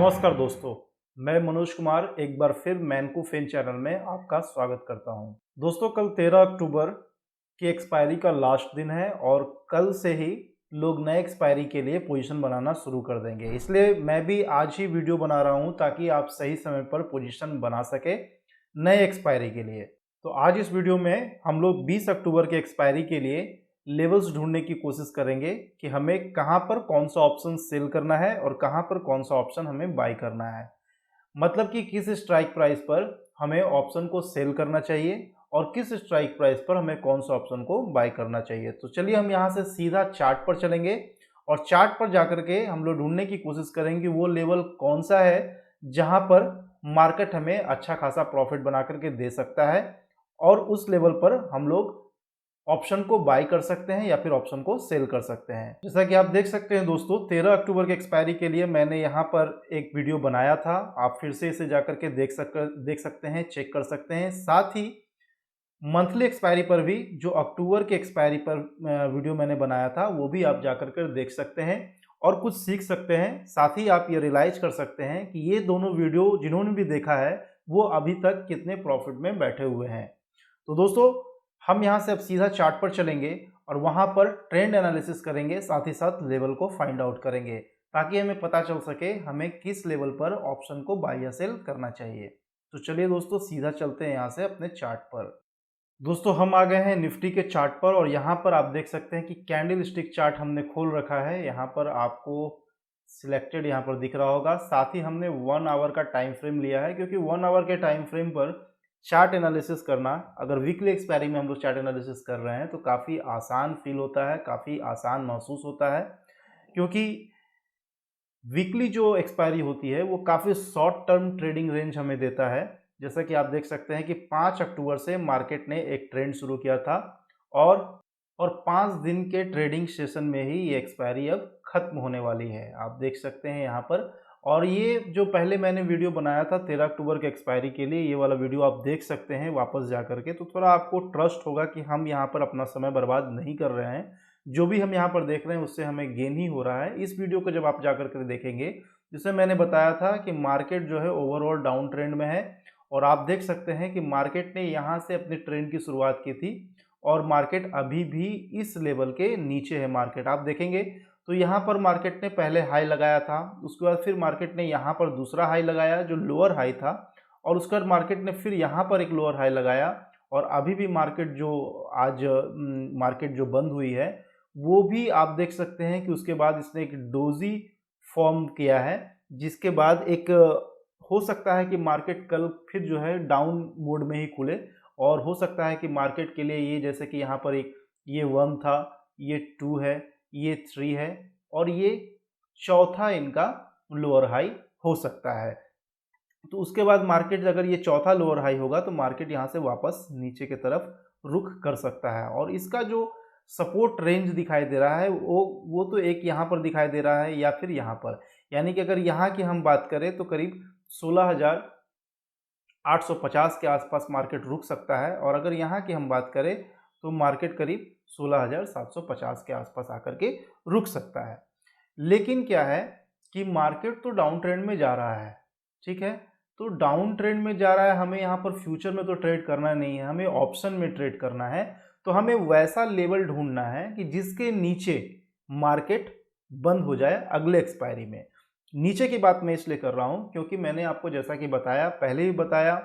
नमस्कार दोस्तों, मैं मनोज कुमार एक बार फिर मैनकू फेन चैनल में आपका स्वागत करता हूं। दोस्तों, कल 13 अक्टूबर की एक्सपायरी का लास्ट दिन है और कल से ही लोग नए एक्सपायरी के लिए पोजीशन बनाना शुरू कर देंगे। इसलिए मैं भी आज ही वीडियो बना रहा हूं ताकि आप सही समय पर पोजीशन बना सके नए एक्सपायरी के लिए। तो आज इस वीडियो में हम लोग 20 अक्टूबर के एक्सपायरी के लिए लेवल्स ढूंढने की कोशिश करेंगे कि हमें कहां पर कौन सा ऑप्शन सेल करना है और कहां पर कौन सा ऑप्शन हमें बाय करना है। मतलब कि किस स्ट्राइक प्राइस पर हमें ऑप्शन को सेल करना चाहिए और किस स्ट्राइक प्राइस पर हमें कौन सा ऑप्शन को बाय करना चाहिए। तो चलिए हम यहां से सीधा चार्ट पर चलेंगे और चार्ट पर जाकर के हम लोग ढूंढने की कोशिश करेंगे वो लेवल कौन सा है जहां पर मार्केट हमें अच्छा खासा प्रॉफिट बना करके दे सकता है और उस लेवल पर हम लोग ऑप्शन को बाय कर सकते हैं या फिर ऑप्शन को सेल कर सकते हैं। जैसा कि आप देख सकते हैं दोस्तों, 13 अक्टूबर के एक्सपायरी के लिए मैंने यहाँ पर एक वीडियो बनाया था। आप फिर से इसे जाकर के देख सकते हैं, चेक कर सकते हैं। साथ ही मंथली एक्सपायरी पर भी जो अक्टूबर के एक्सपायरी पर वीडियो मैंने बनाया था वो भी आप जाकर कर देख सकते हैं और कुछ सीख सकते हैं। साथ ही आप ये रियलाइज कर सकते हैं कि ये दोनों वीडियो जिन्होंने भी देखा है वो अभी तक कितने प्रॉफिट में बैठे हुए हैं। तो दोस्तों, हम यहाँ से अब सीधा चार्ट पर चलेंगे और वहाँ पर ट्रेंड एनालिसिस करेंगे, साथ ही साथ लेवल को फाइंड आउट करेंगे ताकि हमें पता चल सके हमें किस लेवल पर ऑप्शन को बाय या सेल करना चाहिए। तो चलिए दोस्तों, सीधा चलते हैं यहाँ से अपने चार्ट पर। दोस्तों, हम आ गए हैं निफ्टी के चार्ट पर और यहाँ पर आप देख सकते हैं कि कैंडल स्टिक चार्ट हमने खोल रखा है। यहाँ पर आपको सिलेक्टेड यहाँ पर दिख रहा होगा। साथ ही हमने 1 आवर का टाइम फ्रेम लिया है क्योंकि 1 आवर के टाइम फ्रेम पर चार्ट एनालिसिस करना, अगर वीकली एक्सपायरी में हम लोग चार्ट एनालिसिस कर रहे हैं तो काफ़ी आसान फील होता है, काफ़ी आसान महसूस होता है क्योंकि वीकली जो एक्सपायरी होती है वो काफ़ी शॉर्ट टर्म ट्रेडिंग रेंज हमें देता है। जैसा कि आप देख सकते हैं कि 5 अक्टूबर से मार्केट ने एक ट्रेंड शुरू किया था और 5 दिन के ट्रेडिंग सेशन में ही ये एक्सपायरी अब खत्म होने वाली है। आप देख सकते हैं यहाँ पर। और ये जो पहले मैंने वीडियो बनाया था 13 अक्टूबर के एक्सपायरी के लिए, ये वाला वीडियो आप देख सकते हैं वापस जा करके, तो थोड़ा आपको ट्रस्ट होगा कि हम यहाँ पर अपना समय बर्बाद नहीं कर रहे हैं। जो भी हम यहाँ पर देख रहे हैं उससे हमें गेन ही हो रहा है। इस वीडियो को जब आप जाकर के देखेंगे, जिसमें मैंने बताया था कि मार्केट जो है ओवरऑल डाउन ट्रेंड में है और आप देख सकते हैं कि मार्केट ने यहाँ से अपने ट्रेंड की शुरुआत की थी और मार्केट अभी भी इस लेवल के नीचे है। मार्केट आप देखेंगे तो यहाँ पर मार्केट ने पहले हाई लगाया था, उसके बाद फिर मार्केट ने यहाँ पर दूसरा हाई लगाया जो लोअर हाई था और उसके बाद मार्केट ने फिर यहाँ पर एक लोअर हाई लगाया और अभी भी मार्केट जो आज मार्केट जो बंद हुई है वो भी आप देख सकते हैं कि उसके बाद इसने एक डोजी फॉर्म किया है, जिसके बाद एक हो सकता है कि मार्केट कल फिर जो है डाउन मोड में ही खुले और हो सकता है कि मार्केट के लिए ये, जैसे कि यहाँ पर एक ये 1 था, ये 2 है, ये 3 है और ये चौथा इनका लोअर हाई हो सकता है। तो उसके बाद मार्केट अगर ये चौथा लोअर हाई होगा तो मार्केट यहाँ से वापस नीचे की तरफ रुख कर सकता है और इसका जो सपोर्ट रेंज दिखाई दे रहा है वो तो एक यहाँ पर दिखाई दे रहा है या फिर यहाँ पर, यानी कि अगर यहाँ की हम बात करें तो करीब 16,850 के आसपास मार्केट रुक सकता है और अगर यहाँ की हम बात करें तो मार्केट करीब 16,750 के आसपास आकर के रुक सकता है। लेकिन क्या है कि मार्केट तो डाउन ट्रेंड में जा रहा है, ठीक है, तो डाउन ट्रेंड में जा रहा है, हमें यहाँ पर फ्यूचर में तो ट्रेड करना नहीं है, हमें ऑप्शन में ट्रेड करना है। तो हमें वैसा लेवल ढूंढना है कि जिसके नीचे मार्केट बंद हो जाए अगले एक्सपायरी में। नीचे की बात मैं इसलिए कर रहा हूँ क्योंकि मैंने आपको जैसा कि बताया, पहले भी बताया,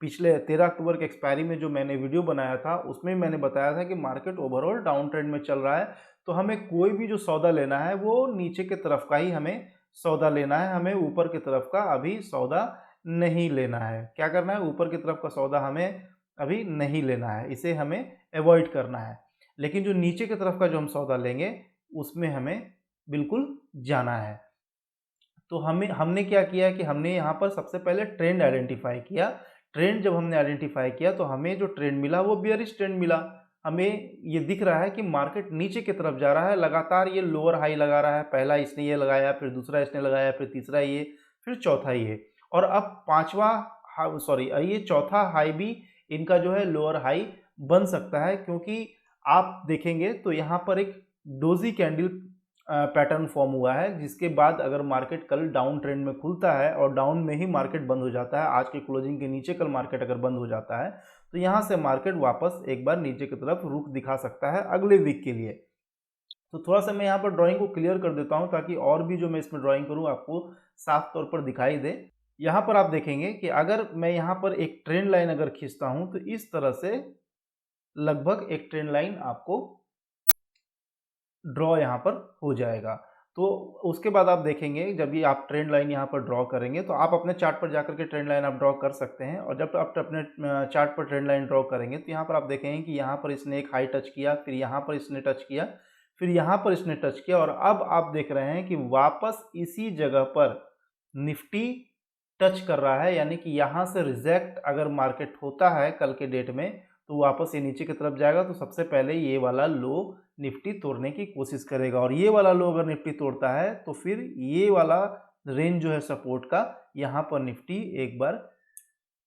पिछले 13 अक्टूबर के एक्सपायरी में जो मैंने वीडियो बनाया था उसमें मैंने बताया था कि मार्केट ओवरऑल डाउन ट्रेंड में चल रहा है। तो हमें कोई भी जो सौदा लेना है वो नीचे की तरफ का ही हमें सौदा लेना है, हमें ऊपर की तरफ का अभी सौदा नहीं लेना है। क्या करना है, ऊपर की तरफ का सौदा हमें अभी नहीं लेना है, इसे हमें अवॉइड करना है। लेकिन जो नीचे की तरफ का जो हम सौदा लेंगे उसमें हमें बिल्कुल जाना है। तो हमने क्या किया कि हमने यहाँ पर सबसे पहले ट्रेंड आइडेंटिफाई किया। ट्रेंड जब हमने आइडेंटिफाई किया तो हमें जो ट्रेंड मिला वो बेयरिश ट्रेंड मिला। हमें ये दिख रहा है कि मार्केट नीचे की तरफ जा रहा है, लगातार ये लोअर हाई लगा रहा है। पहला इसने ये लगाया, फिर दूसरा इसने लगाया, फिर तीसरा ये, फिर चौथा ये और अब ये चौथा हाई भी इनका जो है लोअर हाई बन सकता है क्योंकि आप देखेंगे तो यहाँ पर एक डोजी कैंडल पैटर्न फॉर्म हुआ है, जिसके बाद अगर मार्केट कल डाउन ट्रेंड में खुलता है और डाउन में ही मार्केट बंद हो जाता है, आज की क्लोजिंग के नीचे कल मार्केट अगर बंद हो जाता है, तो यहाँ से मार्केट वापस एक बार नीचे की तरफ रुख दिखा सकता है अगले वीक के लिए। तो थोड़ा सा मैं यहाँ पर ड्राइंग को क्लियर कर देता हूँ ताकि और भी जो मैं इसमें ड्राइंग करूँ आपको साफ तौर पर दिखाई दे। यहाँ पर आप देखेंगे कि अगर मैं यहाँ पर एक ट्रेंड लाइन अगर खींचता हूँ तो इस तरह से लगभग एक ट्रेंड लाइन आपको ड्रॉ यहाँ पर हो जाएगा। तो उसके बाद आप देखेंगे जब ये आप ट्रेंड लाइन यहाँ पर ड्रॉ करेंगे तो आप अपने चार्ट पर जाकर के ट्रेंड लाइन आप ड्रॉ कर सकते हैं। और जब आप अपने चार्ट पर ट्रेंड लाइन ड्रॉ करेंगे तो यहाँ पर आप देखेंगे कि यहाँ पर इसने एक हाई टच किया, फिर यहाँ पर इसने टच किया, फिर यहाँ पर इसने टच किया, और अब आप देख रहे हैं कि वापस इसी जगह पर निफ्टी टच कर रहा है। यानी कि यहाँ से रिजेक्ट अगर मार्केट होता है कल के डेट में तो वापस ये नीचे की तरफ जाएगा। तो सबसे पहले ये वाला लो निफ्टी तोड़ने की कोशिश करेगा, और ये वाला लो अगर निफ्टी तोड़ता है तो फिर ये वाला रेंज जो है सपोर्ट का, यहाँ पर निफ्टी एक बार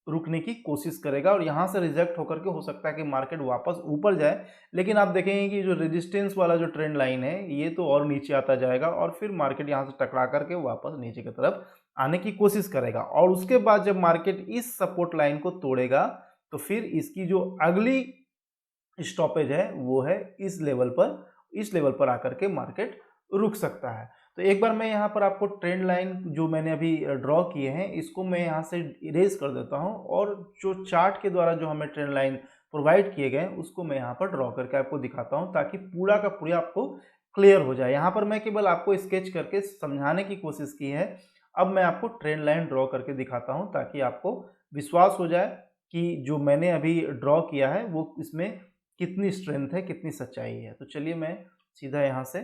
रुकने की कोशिश करेगा और यहाँ से रिजेक्ट होकर के हो सकता है कि मार्केट वापस ऊपर जाए। लेकिन आप देखेंगे कि जो रेजिस्टेंस वाला जो ट्रेंड लाइन है ये तो और नीचे आता जाएगा और फिर मार्केट यहाँ से टकरा करके वापस नीचे की तरफ आने की कोशिश करेगा। और उसके बाद जब मार्केट इस सपोर्ट लाइन को तोड़ेगा तो फिर इसकी जो अगली स्टॉपेज है वो है इस लेवल पर आकर के मार्केट रुक सकता है। तो एक बार मैं यहाँ पर आपको ट्रेंड लाइन जो मैंने अभी ड्रॉ किए हैं इसको मैं यहाँ से इरेज कर देता हूँ, और जो चार्ट के द्वारा जो हमें ट्रेंड लाइन प्रोवाइड किए गए उसको मैं यहाँ पर ड्रॉ करके आपको दिखाता हूँ ताकि पूरा का पूरा आपको क्लियर हो जाए। यहाँ पर मैं केवल आपको स्केच करके समझाने की कोशिश की है। अब मैं आपको ट्रेंड लाइन ड्रॉ करके दिखाता हूँ ताकि आपको विश्वास हो जाए कि जो मैंने अभी ड्रॉ किया है वो इसमें कितनी स्ट्रेंथ है, कितनी सच्चाई है। तो चलिए मैं सीधा यहाँ से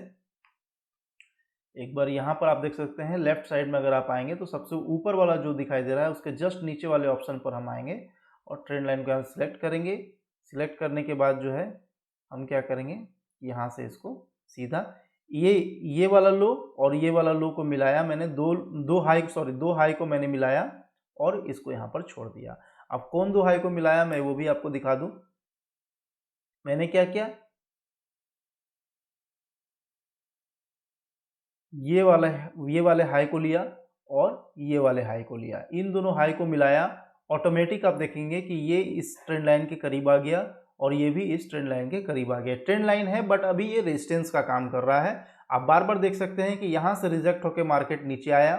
एक बार यहाँ पर आप देख सकते हैं लेफ्ट साइड में अगर आप आएंगे तो सबसे ऊपर वाला जो दिखाई दे रहा है उसके जस्ट नीचे वाले ऑप्शन पर हम आएंगे और ट्रेंड लाइन को यहाँ सिलेक्ट करेंगे। सिलेक्ट करने के बाद जो है हम क्या करेंगे, यहाँ से इसको सीधा ये वाला लो और ये वाला लो को मिलाया मैंने, दो हाई को मैंने मिलाया और इसको यहाँ पर छोड़ दिया। अब कौन दो हाई को मिलाया मैं वो भी आपको दिखा दूँ। मैंने क्या किया, ये वाले हाई को लिया और ये वाले हाई को लिया, इन दोनों हाई को मिलाया। ऑटोमेटिक आप देखेंगे कि ये इस ट्रेंड लाइन के करीब आ गया और ये भी इस ट्रेंड लाइन के करीब आ गया। ट्रेंड लाइन है बट अभी ये रेजिस्टेंस का काम कर रहा है। आप बार बार देख सकते हैं कि यहाँ से रिजेक्ट होकर मार्केट नीचे आया,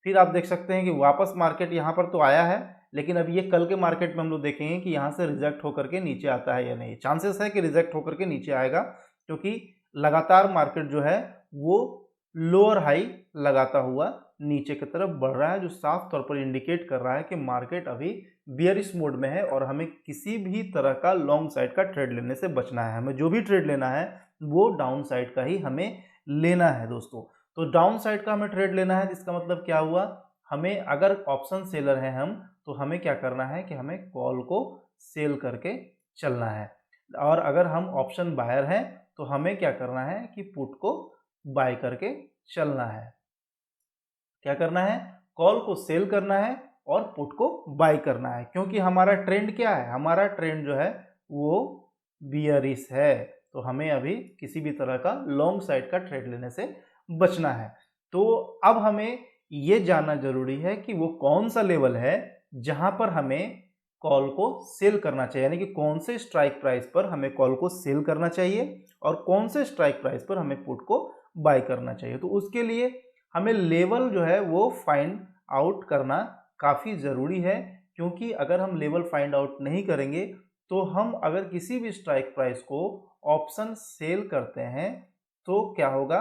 फिर आप देख सकते हैं कि वापस मार्केट यहाँ पर तो आया है, लेकिन अब ये कल के मार्केट में हम लोग देखेंगे कि यहाँ से रिजेक्ट होकर के नीचे आता है या नहीं। चांसेस है कि रिजेक्ट होकर के नीचे आएगा क्योंकि लगातार मार्केट जो है वो लोअर हाई लगाता हुआ नीचे की तरफ बढ़ रहा है, जो साफ तौर पर इंडिकेट कर रहा है कि मार्केट अभी बियरिश मोड में है और हमें किसी भी तरह का लॉन्ग साइड का ट्रेड लेने से बचना है। हमें जो भी ट्रेड लेना है वो डाउन साइड का ही हमें लेना है दोस्तों। तो डाउन साइड का हमें ट्रेड लेना है, इसका मतलब क्या हुआ, हमें अगर ऑप्शन सेलर हैं हम तो हमें क्या करना है कि हमें कॉल को सेल करके चलना है, और अगर हम ऑप्शन बायर हैं तो हमें क्या करना है कि पुट को बाय करके चलना है। क्या करना है, कॉल को सेल करना है और पुट को बाय करना है, क्योंकि हमारा ट्रेंड क्या है, हमारा ट्रेंड जो है वो बियरिश है। तो हमें अभी किसी भी तरह का लॉन्ग साइड का ट्रेड लेने से बचना है। तो अब हमें ये जानना जरूरी है कि वो कौन सा लेवल है जहां पर हमें कॉल को सेल करना चाहिए, यानी कि कौन से स्ट्राइक प्राइस पर हमें कॉल को सेल करना चाहिए और कौन से स्ट्राइक प्राइस पर हमें पुट को बाय करना चाहिए। तो उसके लिए हमें लेवल जो है वो फाइंड आउट करना काफ़ी ज़रूरी है, क्योंकि अगर हम लेवल फाइंड आउट नहीं करेंगे तो हम अगर किसी भी स्ट्राइक प्राइस को ऑप्शन सेल करते हैं तो क्या होगा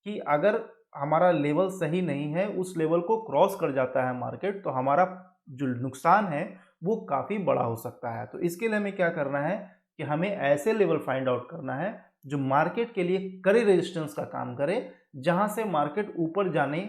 कि अगर हमारा लेवल सही नहीं है, उस लेवल को क्रॉस कर जाता है मार्केट, तो हमारा जो नुकसान है वो काफ़ी बड़ा हो सकता है। तो इसके लिए हमें क्या करना है कि हमें ऐसे लेवल फाइंड आउट करना है जो मार्केट के लिए कड़े रेजिस्टेंस का काम करे, जहां से मार्केट ऊपर जाने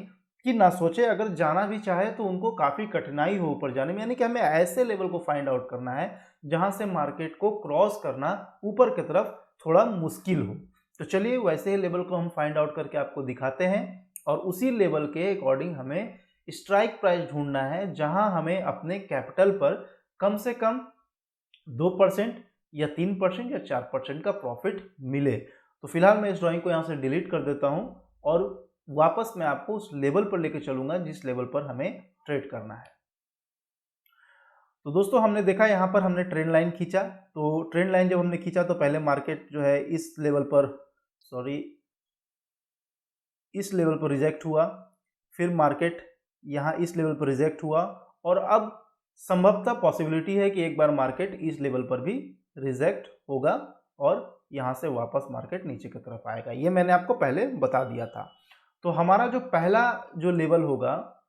की ना सोचे, अगर जाना भी चाहे तो उनको काफ़ी कठिनाई हो ऊपर जाने में। यानी कि हमें ऐसे लेवल को फाइंड आउट करना है जहां से मार्केट को क्रॉस करना ऊपर की तरफ थोड़ा मुश्किल हो। तो चलिए वैसे ही लेवल को हम फाइंड आउट करके आपको दिखाते हैं, और उसी लेवल के अकॉर्डिंग हमें स्ट्राइक प्राइस ढूंढना है जहां हमें अपने कैपिटल पर कम से कम 2% या 3% या 4% का प्रॉफिट मिले। तो फिलहाल मैं इस ड्राइंग को यहाँ से डिलीट कर देता हूँ और वापस मैं आपको उस लेवल पर लेकर चलूंगा जिस लेवल पर हमें ट्रेड करना है। तो दोस्तों हमने देखा यहाँ पर हमने ट्रेंड लाइन खींचा, तो ट्रेंड लाइन जब हमने खींचा तो पहले मार्केट जो है इस लेवल पर रिजेक्ट हुआ, फिर मार्केट यहाँ इस लेवल पर रिजेक्ट हुआ और अब संभवतः पॉसिबिलिटी है कि एक बार मार्केट इस लेवल पर भी रिजेक्ट होगा और यहाँ से वापस मार्केट नीचे की तरफ आएगा। ये मैंने आपको पहले बता दिया था। तो हमारा जो पहला जो लेवल होगा,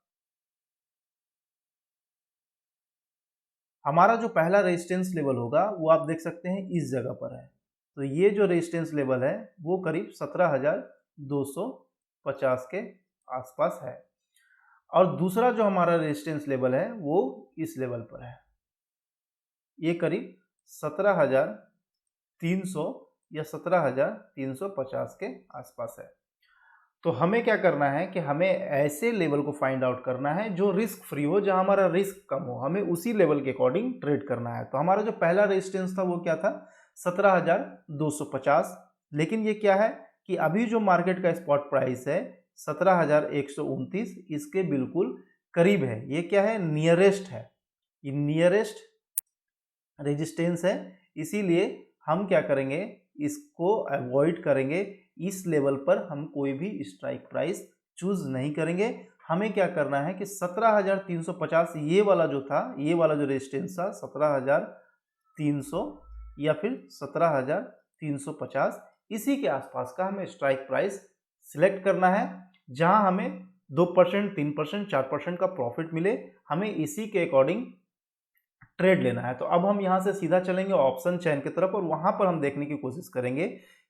हमारा जो पहला रेजिस्टेंस लेवल होगा वो आप देख सकते हैं इस जगह पर है। तो ये जो रेजिस्टेंस लेवल है वो करीब 17,250 के आसपास है और दूसरा जो हमारा रेजिस्टेंस लेवल है वो इस लेवल पर है, ये करीब 17,300 या 17,350 के आसपास है। तो हमें क्या करना है कि हमें ऐसे लेवल को फाइंड आउट करना है जो रिस्क फ्री हो, जहां हमारा रिस्क कम हो, हमें उसी लेवल के अकॉर्डिंग ट्रेड करना है। तो हमारा जो पहला रेजिस्टेंस था वो क्या था, 17,250। लेकिन ये क्या है कि अभी जो मार्केट का स्पॉट प्राइस है 17,129, इसके बिल्कुल करीब है। ये क्या है, नियरेस्ट है, ये नियरेस्ट रेजिस्टेंस है। इसीलिए हम क्या करेंगे, इसको अवॉइड करेंगे। इस लेवल पर हम कोई भी स्ट्राइक प्राइस चूज नहीं करेंगे। हमें क्या करना है कि 17,350 ये वाला जो था, ये वाला जो रेजिस्टेंस था 17,300 या फिर 17,350, इसी के आसपास का हमें स्ट्राइक प्राइस सिलेक्ट करना है, जहां हमें 2%, 3%, 4% का प्रॉफिट मिले। हमें इसी के अकॉर्डिंग ट्रेड लेना है। तो अब हम यहां से सीधा चलेंगे ऑप्शन चेन की तरफ और वहां पर हम देखने की कोशिश करेंगे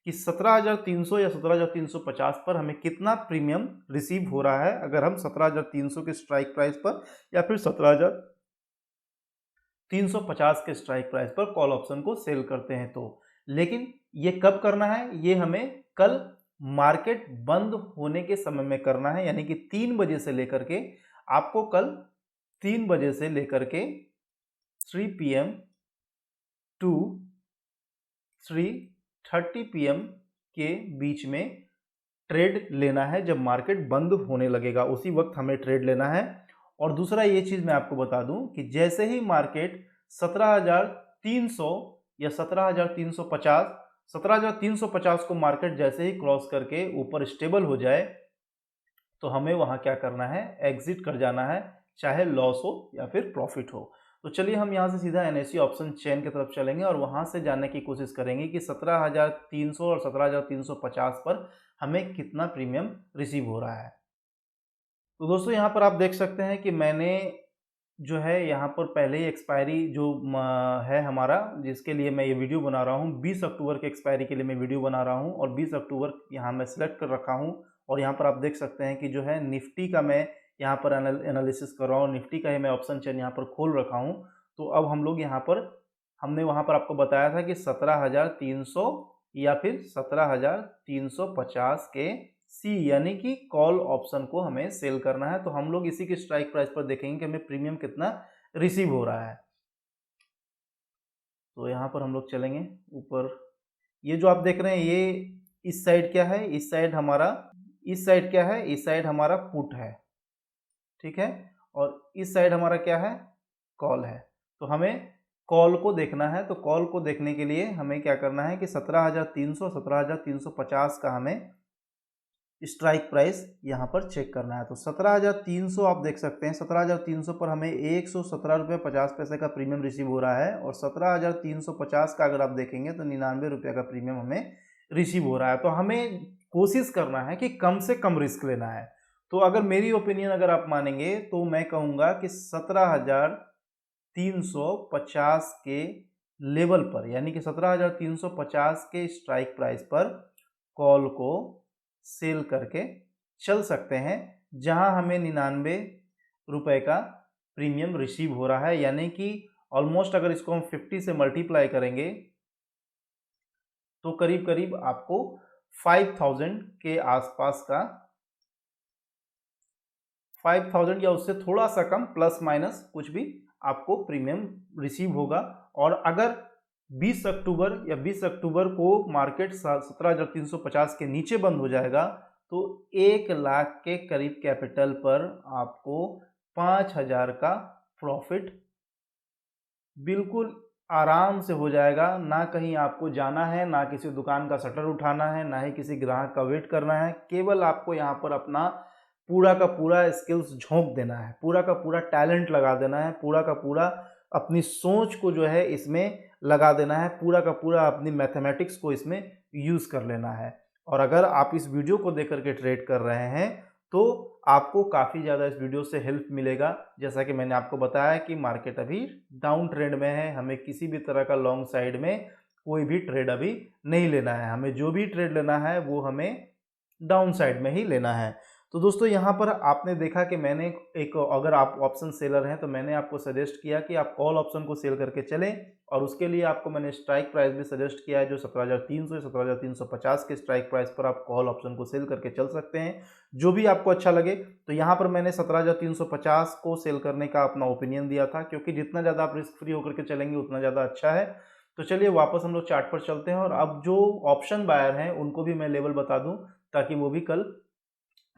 कि 17,300 या 17,350 पर हमें कितना प्रीमियम रिसीव हो रहा है अगर हम 17,300 के स्ट्राइक प्राइस पर या फिर 17,350 के स्ट्राइक प्राइस पर कॉल ऑप्शन को सेल करते हैं। तो लेकिन ये कब करना है, ये हमें कल मार्केट बंद होने के समय में करना है, यानी कि 3 बजे से लेकर के, आपको कल 3 बजे से लेकर के 3 PM टू 3:30 PM के बीच में ट्रेड लेना है। जब मार्केट बंद होने लगेगा उसी वक्त हमें ट्रेड लेना है। और दूसरा ये चीज मैं आपको बता दूं कि जैसे ही मार्केट 17,300 या 17,350, 17,350 को मार्केट जैसे ही क्रॉस करके ऊपर स्टेबल हो जाए तो हमें वहां क्या करना है, एग्जिट कर जाना है, चाहे लॉस हो या फिर प्रॉफिट हो। तो चलिए हम यहाँ से सीधा NSE ऑप्शन चेन की तरफ चलेंगे और वहां से जानने की कोशिश करेंगे कि 17,300 और 17,350 पर हमें कितना प्रीमियम रिसीव हो रहा है। तो दोस्तों यहाँ पर आप देख सकते हैं कि मैंने जो है यहाँ पर पहले ही एक्सपायरी जो है हमारा, जिसके लिए मैं ये वीडियो बना रहा हूँ, 20 अक्टूबर के एक्सपायरी के लिए मैं वीडियो बना रहा हूँ और 20 अक्टूबर यहाँ मैं सिलेक्ट कर रखा हूँ। और यहाँ पर आप देख सकते हैं कि जो है निफ्टी का मैं यहाँ पर एनालिसिस कर रहा हूँ, निफ्टी का ही मैं ऑप्शन चेन यहाँ पर खोल रखा हूँ। तो अब हम लोग यहाँ पर, हमने वहाँ पर आपको बताया था कि 17,300 या फिर 17,350 के सी यानी कि कॉल ऑप्शन को हमें सेल करना है। तो हम लोग इसी के स्ट्राइक प्राइस पर देखेंगे कि हमें प्रीमियम कितना रिसीव हो रहा है। तो यहाँ पर हम लोग चलेंगे ऊपर, ये जो आप देख रहे हैं ये इस साइड क्या है, इस साइड हमारा, इस साइड क्या है, इस साइड हमारा पुट है, ठीक है, और इस साइड हमारा क्या है, कॉल है। तो हमें कॉल को देखना है। तो कॉल को देखने के लिए हमें क्या करना है कि 17,300, 17,350 का हमें स्ट्राइक प्राइस यहाँ पर चेक करना है। तो 17,300 आप देख सकते हैं, 17,300 पर हमें 117 रुपये 50 पैसे का प्रीमियम रिसीव हो रहा है और 17,350 का अगर आप देखेंगे तो 99 रुपये का प्रीमियम हमें रिसीव हो रहा है। तो हमें कोशिश करना है कि कम से कम रिस्क लेना है। तो अगर मेरी ओपिनियन अगर आप मानेंगे तो मैं कहूँगा कि 17,350 के लेवल पर, यानी कि 17,350 के स्ट्राइक प्राइस पर कॉल को सेल करके चल सकते हैं, जहां हमें 99 रुपए का प्रीमियम रिसीव हो रहा है। यानी कि ऑलमोस्ट अगर इसको हम 50 से मल्टीप्लाई करेंगे तो करीब करीब आपको 5,000 के आसपास का, 5,000 या उससे थोड़ा सा कम, प्लस माइनस कुछ भी, आपको प्रीमियम रिसीव होगा। और अगर 20 अक्टूबर या 20 अक्टूबर को मार्केट 17,350 के नीचे बंद हो जाएगा तो 1 लाख के करीब कैपिटल पर आपको 5,000 का प्रॉफिट बिल्कुल आराम से हो जाएगा। ना कहीं आपको जाना है, ना किसी दुकान का शटर उठाना है, ना ही किसी ग्राहक का वेट करना है। केवल आपको यहाँ पर अपना पूरा का पूरा स्किल्स झोंक देना है, पूरा का पूरा टैलेंट लगा देना है, पूरा का पूरा अपनी सोच को जो है इसमें लगा देना है, पूरा का पूरा अपनी मैथमेटिक्स को इसमें यूज़ कर लेना है। और अगर आप इस वीडियो को देख कर के ट्रेड कर रहे हैं तो आपको काफ़ी ज़्यादा इस वीडियो से हेल्प मिलेगा। जैसा कि मैंने आपको बताया कि मार्केट अभी डाउन ट्रेंड में है, हमें किसी भी तरह का लॉन्ग साइड में कोई भी ट्रेड अभी नहीं लेना है। हमें जो भी ट्रेड लेना है वो हमें डाउन साइड में ही लेना है। तो दोस्तों यहाँ पर आपने देखा कि मैंने अगर आप ऑप्शन सेलर हैं तो मैंने आपको सजेस्ट किया कि आप कॉल ऑप्शन को सेल करके चलें, और उसके लिए आपको मैंने स्ट्राइक प्राइस भी सजेस्ट किया है जो 17,300 या 17,350 के स्ट्राइक प्राइस पर आप कॉल ऑप्शन को सेल करके चल सकते हैं, जो भी आपको अच्छा लगे। तो यहाँ पर मैंने 17,350 को सेल करने का अपना ओपिनियन दिया था, क्योंकि जितना ज़्यादा आप रिस्क फ्री होकर के चलेंगे उतना ज़्यादा अच्छा है। तो चलिए वापस हम लोग चार्ट पर चलते हैं, और अब जो ऑप्शन बायर हैं उनको भी मैं लेवल बता दूं ताकि वो भी कल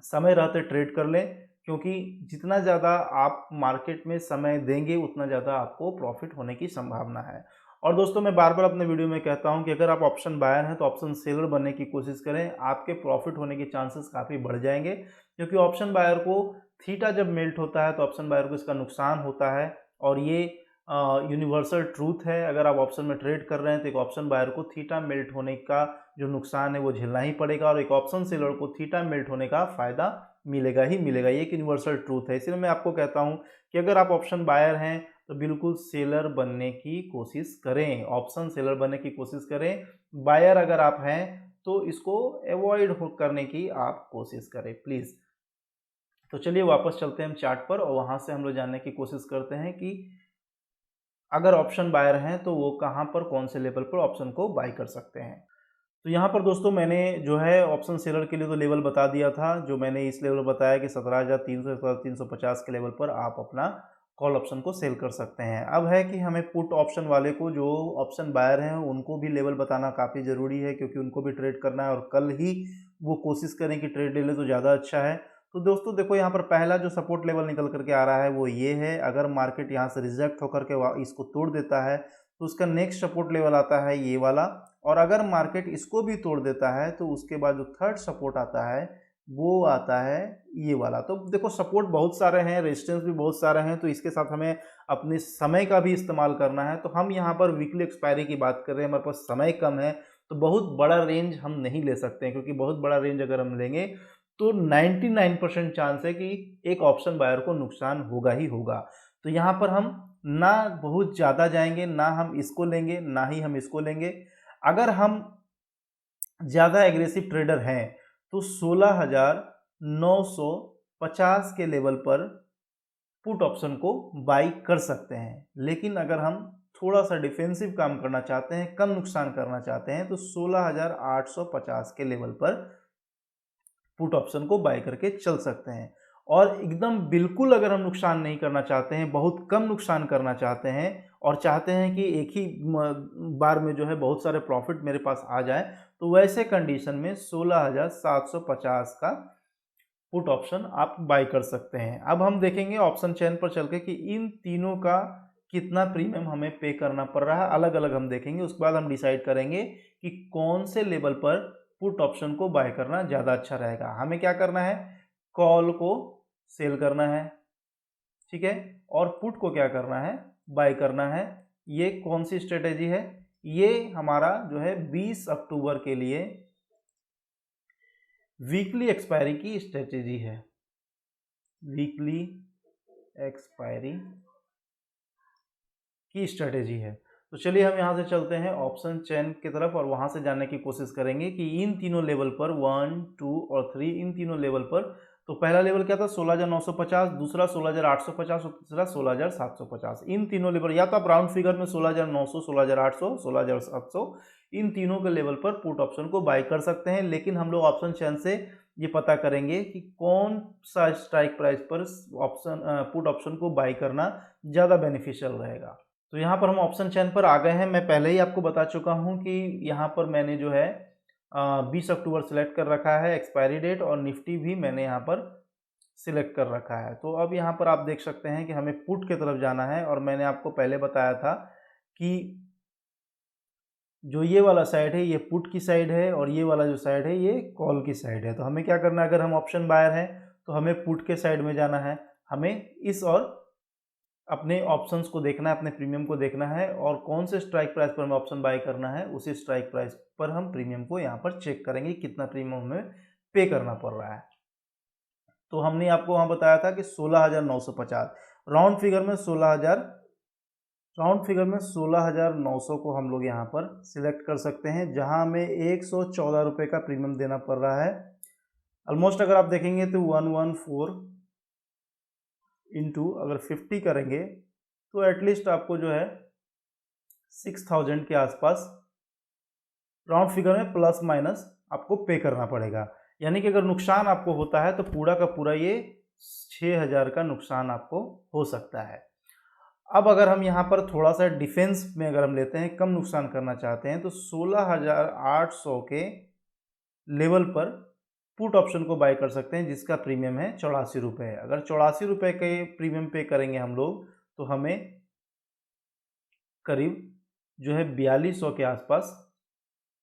समय रहते ट्रेड कर लें, क्योंकि जितना ज़्यादा आप मार्केट में समय देंगे उतना ज़्यादा आपको प्रॉफिट होने की संभावना है। और दोस्तों मैं बार बार अपने वीडियो में कहता हूं कि अगर आप ऑप्शन बायर हैं तो ऑप्शन सेलर बनने की कोशिश करें, आपके प्रॉफिट होने के चांसेस काफ़ी बढ़ जाएंगे। क्योंकि ऑप्शन बायर को थीटा जब मेल्ट होता है तो ऑप्शन बायर को इसका नुकसान होता है, और ये यूनिवर्सल ट्रूथ है। अगर आप ऑप्शन में ट्रेड कर रहे हैं तो एक ऑप्शन बायर को थीटा मेल्ट होने का जो नुकसान है वो झेलना ही पड़ेगा, और एक ऑप्शन सेलर को थीटा मेल्ट होने का फायदा मिलेगा ही मिलेगा। ये एक यूनिवर्सल ट्रूथ है। इसलिए मैं आपको कहता हूं कि अगर आप ऑप्शन बायर हैं तो बिल्कुल सेलर बनने की कोशिश करें, ऑप्शन सेलर बनने की कोशिश करें। बायर अगर आप हैं तो इसको अवॉइड करने की आप कोशिश करें प्लीज़। तो चलिए वापस चलते हैं हम चार्ट पर, और वहां से हम लोग जानने की कोशिश करते हैं कि अगर ऑप्शन बायर हैं तो वो कहां पर कौन से लेवल पर ऑप्शन को बाय कर सकते हैं। तो यहाँ पर दोस्तों मैंने जो है ऑप्शन सेलर के लिए तो लेवल बता दिया था, जो मैंने इस लेवल बताया कि 17,300 17,350 के लेवल पर आप अपना कॉल ऑप्शन को सेल कर सकते हैं। अब है कि हमें पुट ऑप्शन वाले को, जो ऑप्शन बायर हैं, उनको भी लेवल बताना काफ़ी ज़रूरी है, क्योंकि उनको भी ट्रेड करना है और कल ही वो कोशिश करें कि ट्रेड ले लें तो ज़्यादा अच्छा है। तो दोस्तों देखो यहाँ पर पहला जो सपोर्ट लेवल निकल करके आ रहा है वो ये है। अगर मार्केट यहाँ से रिजेक्ट होकर के इसको तोड़ देता है तो उसका नेक्स्ट सपोर्ट लेवल आता है ये वाला, और अगर मार्केट इसको भी तोड़ देता है तो उसके बाद जो थर्ड सपोर्ट आता है वो आता है ये वाला। तो देखो सपोर्ट बहुत सारे हैं, रेजिस्टेंस भी बहुत सारे हैं, तो इसके साथ हमें अपने समय का भी इस्तेमाल करना है। तो हम यहाँ पर वीकली एक्सपायरी की बात कर रहे हैं, हमारे पास समय कम है, तो बहुत बड़ा रेंज हम नहीं ले सकते हैं, क्योंकि बहुत बड़ा रेंज अगर हम लेंगे तो 99% चांस है कि एक ऑप्शन बायर को नुकसान होगा ही होगा। तो यहाँ पर हम ना बहुत ज़्यादा जाएंगे, ना हम इसको लेंगे ना ही हम इसको लेंगे। अगर हम ज़्यादा एग्रेसिव ट्रेडर हैं तो 16,950 के लेवल पर पुट ऑप्शन को बाई कर सकते हैं। लेकिन अगर हम थोड़ा सा डिफेंसिव काम करना चाहते हैं, कम नुकसान करना चाहते हैं, तो 16,850 के लेवल पर पुट ऑप्शन को बाय करके चल सकते हैं। और एकदम बिल्कुल अगर हम नुकसान नहीं करना चाहते हैं, बहुत कम नुकसान करना चाहते हैं, और चाहते हैं कि एक ही बार में जो है बहुत सारे प्रॉफिट मेरे पास आ जाए, तो वैसे कंडीशन में 16,750 का पुट ऑप्शन आप बाय कर सकते हैं। अब हम देखेंगे ऑप्शन चेन पर चल के कि इन तीनों का कितना प्रीमियम हमें पे करना पड़ रहा है, अलग अलग हम देखेंगे। उसके बाद हम डिसाइड करेंगे कि कौन से लेवल पर पुट ऑप्शन को बाय करना ज़्यादा अच्छा रहेगा। हमें क्या करना है, कॉल को सेल करना है, ठीक है, और पुट को क्या करना है, बाय करना है। ये कौन सी स्ट्रेटेजी है, ये हमारा जो है 20 अक्टूबर के लिए वीकली एक्सपायरी की स्ट्रेटेजी है, वीकली एक्सपायरी की स्ट्रेटेजी है। तो चलिए हम यहाँ से चलते हैं ऑप्शन चेन की तरफ, और वहाँ से जानने की कोशिश करेंगे कि इन तीनों लेवल पर 1, 2 और 3, इन तीनों लेवल पर, तो पहला लेवल क्या था 16,950, दूसरा 16,850 और तीसरा 16,750। इन तीनों लेवल, या तो आप राउंड फिगर में 16,900, 16,800, 16,700, इन तीनों के लेवल पर पुट ऑप्शन को बाय कर सकते हैं। लेकिन हम लोग ऑप्शन चेन से ये पता करेंगे कि कौन सा स्ट्राइक प्राइस पर ऑप्शन पुट ऑप्शन को बाय करना ज़्यादा बेनिफिशियल रहेगा। तो यहाँ पर हम ऑप्शन चेन पर आ गए हैं। मैं पहले ही आपको बता चुका हूँ कि यहाँ पर मैंने जो है 20 अक्टूबर सेलेक्ट कर रखा है एक्सपायरी डेट, और निफ्टी भी मैंने यहाँ पर सिलेक्ट कर रखा है। तो अब यहाँ पर आप देख सकते हैं कि हमें पुट की तरफ जाना है, और मैंने आपको पहले बताया था कि जो ये वाला साइड है ये पुट की साइड है, और ये वाला जो साइड है ये कॉल की साइड है। तो हमें क्या करना है, अगर हम ऑप्शन बायर हैं तो हमें पुट के साइड में जाना है। हमें इस और अपने ऑप्शंस को देखना है, अपने प्रीमियम को देखना है, और कौन से स्ट्राइक प्राइस पर हमें ऑप्शन बाय करना है उसी स्ट्राइक प्राइस पर हम प्रीमियम को यहाँ पर चेक करेंगे कितना प्रीमियम हमें पे करना पड़ रहा है। तो हमने आपको वहाँ बताया था कि 16,950 राउंड फिगर में 16,900 को हम लोग यहाँ पर सिलेक्ट कर सकते हैं, जहाँ हमें 114 रुपये का प्रीमियम देना पड़ रहा है। ऑलमोस्ट अगर आप देखेंगे तो 114 इंटू अगर 50 करेंगे तो एटलीस्ट आपको जो है 6,000 के आसपास राउंड फिगर में प्लस माइनस आपको पे करना पड़ेगा। यानी कि अगर नुकसान आपको होता है तो पूरा का पूरा ये 6,000 का नुकसान आपको हो सकता है। अब अगर हम यहाँ पर थोड़ा सा डिफेंस में अगर हम लेते हैं, कम नुकसान करना चाहते हैं, तो 16,800 के लेवल पर पुट ऑप्शन को बाय कर सकते हैं, जिसका प्रीमियम है 84 रुपये। अगर 84 रुपये के प्रीमियम पे करेंगे हम लोग तो हमें करीब जो है 4200 के आसपास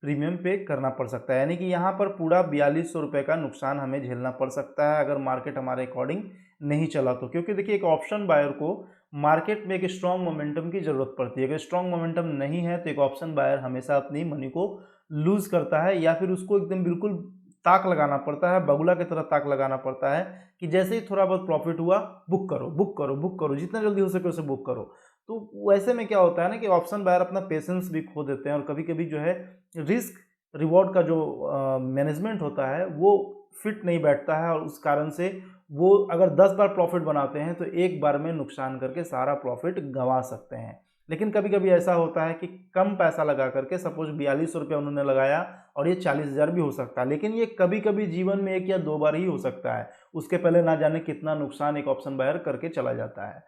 प्रीमियम पे करना पड़ सकता है। यानी कि यहाँ पर पूरा 4200 रुपये का नुकसान हमें झेलना पड़ सकता है अगर मार्केट हमारे अकॉर्डिंग नहीं चला तो। क्योंकि देखिए, एक ऑप्शन बायर को मार्केट में एक स्ट्रॉन्ग मोमेंटम की ज़रूरत पड़ती है। अगर स्ट्रॉन्ग मोमेंटम नहीं है तो एक ऑप्शन बायर हमेशा अपनी मनी को लूज़ करता है, या फिर उसको एकदम बिल्कुल ताक लगाना पड़ता है, बगुला की तरह ताक लगाना पड़ता है कि जैसे ही थोड़ा बहुत प्रॉफिट हुआ बुक करो बुक करो बुक करो, जितना जल्दी हो सके उसे बुक करो। तो वैसे में क्या होता है ना कि ऑप्शन बायर अपना पेशेंस भी खो देते हैं, और कभी कभी जो है रिस्क रिवॉर्ड का जो मैनेजमेंट होता है वो फिट नहीं बैठता है, और उस कारण से वो अगर 10 बार प्रॉफिट बनाते हैं तो एक बार में नुकसान करके सारा प्रॉफिट गंवा सकते हैं। लेकिन कभी कभी ऐसा होता है कि कम पैसा लगा करके, सपोज 4200 रुपया उन्होंने लगाया और ये 40,000 भी हो सकता है, लेकिन ये कभी कभी जीवन में 1 या 2 बार ही हो सकता है। उसके पहले ना जाने कितना नुकसान एक ऑप्शन बायर करके चला जाता है।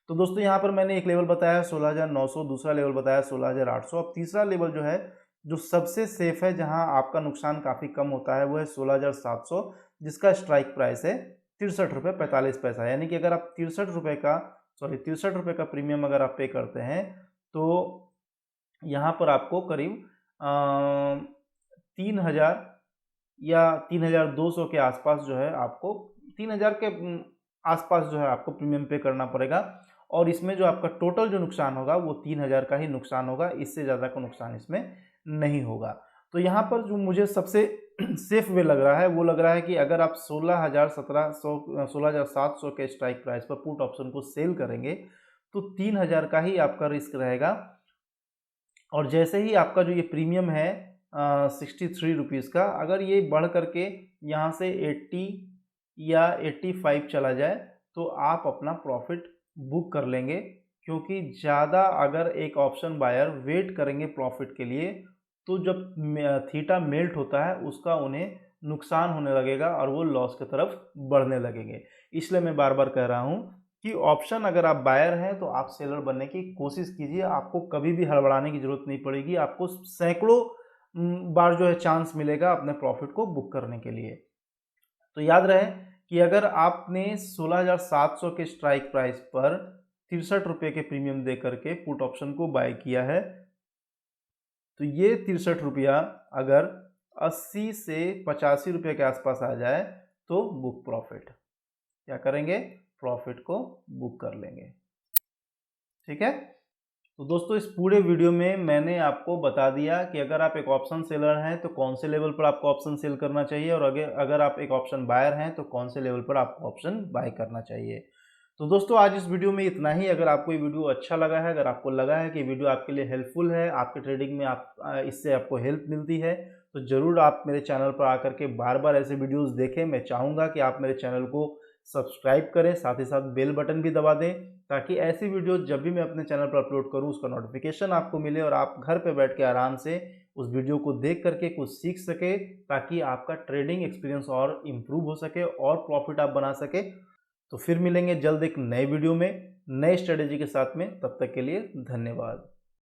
तो दोस्तों, यहाँ पर मैंने एक लेवल बताया 16,900, दूसरा लेवल बताया 16,800। अब तीसरा लेवल जो है, जो सबसे सेफ है, जहां आपका नुकसान काफ़ी कम होता है, वो है 16,700, जिसका स्ट्राइक प्राइस है 63 रुपये 45 पैसा। यानी कि अगर आप 63 रुपये का प्रीमियम अगर आप पे करते हैं तो यहाँ पर आपको करीब 3,000 या 3,200 के आसपास जो है आपको 3,000 के आसपास जो है आपको प्रीमियम पे करना पड़ेगा। और इसमें जो आपका टोटल जो नुकसान होगा वो 3,000 का ही नुकसान होगा, इससे ज़्यादा का नुकसान इसमें नहीं होगा। तो यहाँ पर जो मुझे सबसे सेफ वे लग रहा है वो लग रहा है कि अगर आप 16,700 के स्ट्राइक प्राइस पर पुट ऑप्शन को सेल करेंगे तो 3,000 का ही आपका रिस्क रहेगा। और जैसे ही आपका जो ये प्रीमियम है 63 रुपीज़ का, अगर ये बढ़ करके यहाँ से 80 या 85 चला जाए तो आप अपना प्रॉफिट बुक कर लेंगे। क्योंकि ज़्यादा अगर एक ऑप्शन बायर वेट करेंगे प्रॉफिट के लिए तो जब थीटा मेल्ट होता है उसका उन्हें नुकसान होने लगेगा और वो लॉस की तरफ बढ़ने लगेंगे। इसलिए मैं बार बार कह रहा हूँ कि ऑप्शन अगर आप बायर हैं तो आप सेलर बनने की कोशिश कीजिए। आपको कभी भी हड़बड़ाने की ज़रूरत नहीं पड़ेगी, आपको सैकड़ों बार जो है चांस मिलेगा अपने प्रॉफिट को बुक करने के लिए। तो याद रहे कि अगर आपने 16,700 के स्ट्राइक प्राइस पर 63 रुपये के प्रीमियम दे करके पुट ऑप्शन को बाय किया है तो ये 63 रुपया अगर 80 से 85 रुपये के आसपास आ जाए तो बुक प्रॉफिट क्या करेंगे, प्रॉफिट को बुक कर लेंगे। ठीक है। तो दोस्तों, इस पूरे वीडियो में मैंने आपको बता दिया कि अगर आप एक ऑप्शन सेलर हैं तो कौन से लेवल पर आपको ऑप्शन सेल करना चाहिए, और अगर आप एक ऑप्शन बायर हैं तो कौन से लेवल पर आपको ऑप्शन बाय करना चाहिए। तो दोस्तों, आज इस वीडियो में इतना ही। अगर आपको ये वीडियो अच्छा लगा है, अगर आपको लगा है कि वीडियो आपके लिए हेल्पफुल है, आपके ट्रेडिंग में इससे आपको हेल्प मिलती है, तो ज़रूर आप मेरे चैनल पर आकर के बार बार ऐसे वीडियोज़ देखें। मैं चाहूँगा कि आप मेरे चैनल को सब्सक्राइब करें, साथ ही साथ बेल बटन भी दबा दें, ताकि ऐसी वीडियो जब भी मैं अपने चैनल पर अपलोड करूं उसका नोटिफिकेशन आपको मिले और आप घर पे बैठ के आराम से उस वीडियो को देख करके कुछ सीख सके, ताकि आपका ट्रेडिंग एक्सपीरियंस और इम्प्रूव हो सके और प्रॉफिट आप बना सके। तो फिर मिलेंगे जल्द एक नए वीडियो में, नए स्ट्रेटेजी के साथ में। तब तक के लिए धन्यवाद।